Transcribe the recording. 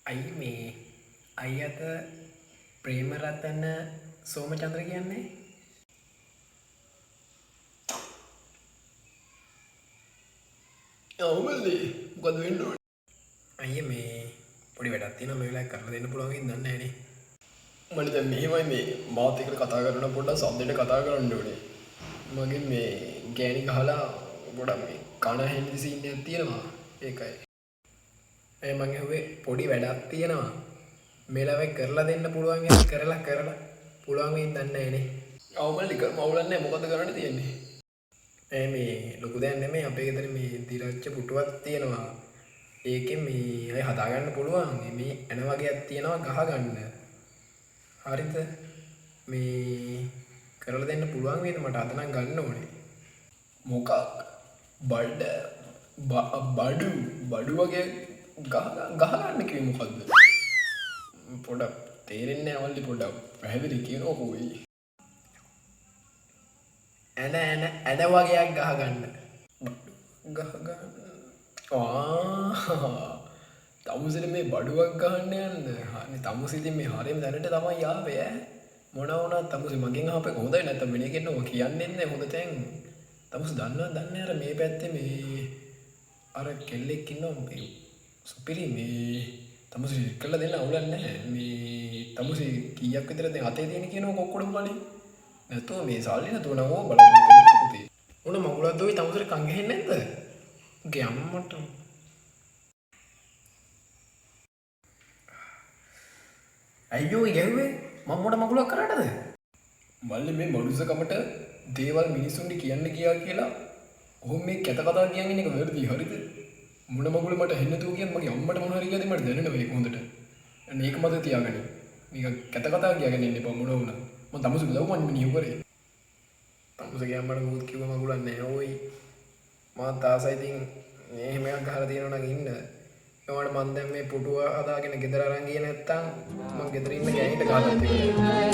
අයි මේ අයියත ප්‍රේමරතන සෝමචන්ද්‍ර කියන්නේ අවමල්ලේ මොකද වෙන්න ඕනේ? අයිය මේ පොඩි වැඩක් තියෙනවා මේ වෙලාවේ කරලා දෙන්න පුළුවන් වෙන්නේ නැහැ නේ. මට දැන් මෙහෙමයි මේ මාත් එක්ක කතා කරන පොඩ්ඩක් සද්දෙට කතා කරන්න ඕනේ. මගේ මේ ගෑණි ගහලා පොඩක් මේ කන හෙන්දි සීන් එකක් තියෙනවා. ඒකයි. මම ඇහුවේ පොඩි වැඩක් තියෙනවා. මේ ලාවේ කරලා දෙන්න පුළුවන් එකක් කරලා පුළුවන් වෙන්නේ නැහැ නේ. අවමල්ලි කර මවුලන්නේ මොකද කරන්න තියෙන්නේ? මේ ලොකු දෙයක් නෙමෙයි අපේ ගෙදර මේ දිරච්ච පුටුවක් තියෙනවා. ඒකෙන් මේ අය හදාගන්න පුළුවන්. මේ එන වගේක් තියෙනවා ගහ ගන්න. හරිද? මේ කරලා දෙන්න පුළුවන් වේද මට අද නම් ගන්න ඕනේ. මොකක්? බඩු වගේ ගහ ගන්න කිව්වේ මොකද්ද? පොඩක් තේරෙන්නේ නැහැ අවල්ලි පොඩක් පැහැදිලි කියනෝ කොයි. ඇන වගේක් ගහ ගන්න. ගහ ගන්න. තමුසෙට මේ බඩුවක් ගහන්න යන්න. හරි තමුසෙ ඉතින් මේ හරියම දැනට තමයි ආවේ ඈ. මොන වුණත් තමුසෙ මගෙන් අහපේ හොඳයි නැත්නම් වෙන කෙනෙක් නෝ කියන්නේ නැහැ හොඳ තැන්. තමුසෙ දන්නේ අර මේ පැත්තේ මේ අර කෙල්ලෙක් ඉන්නවා මේ සුපිරි මේ තමුසෙ කළා දෙන්න අවුලක් නැහැ. මේ තමුසෙ කීයක් විතර දැන් අතේ තියෙන කියනවා කොක්කොඩම් බලේ. නැතෝ මේ සාලි නැතෝ නම් ඕ බලන්න පුතේ. උන මගුලක් දොයි තමුසෙට කන් ගහන්නේ නැද්ද? ගේ අම්මට අයියෝ ගැහුවේ මම මොඩ මගුලක් කරාටද? මල්ලි මේ මනුස්සකමට දේවල් මිනිස්සුන්ට කියන්න ගියා කියලා ඔහොම මේ කැත කතා කියන්නේ එක වැරදි හරිද? මොන මගුල මට හෙන්න දෝ කියන්නේ මගේ අම්මට මොන හරි කියද්දි මට දැනෙනවා ඒක හොඳට. අන්න ඒක මත තියාගන්න. මේක කැත කතා කියගෙන ඉන්න එපා මොන වුණා. මම තමුසෙ බලව මම නියු කරේ. තමුසෙගේ අම්මට මොකද කිව්ව මගුලක් නැහැ ඕයි. මම තාසයි ඉතින් එහෙම එකක් ගහලා තියෙනවා නම් ඉන්න. ඒවට මම දැන් මේ පුටුව හදාගෙන ගෙදර අරන් ගියේ නැත්තම් මම ගෙදර ඉන්න ගෑනිට ගහලා තිබුණා.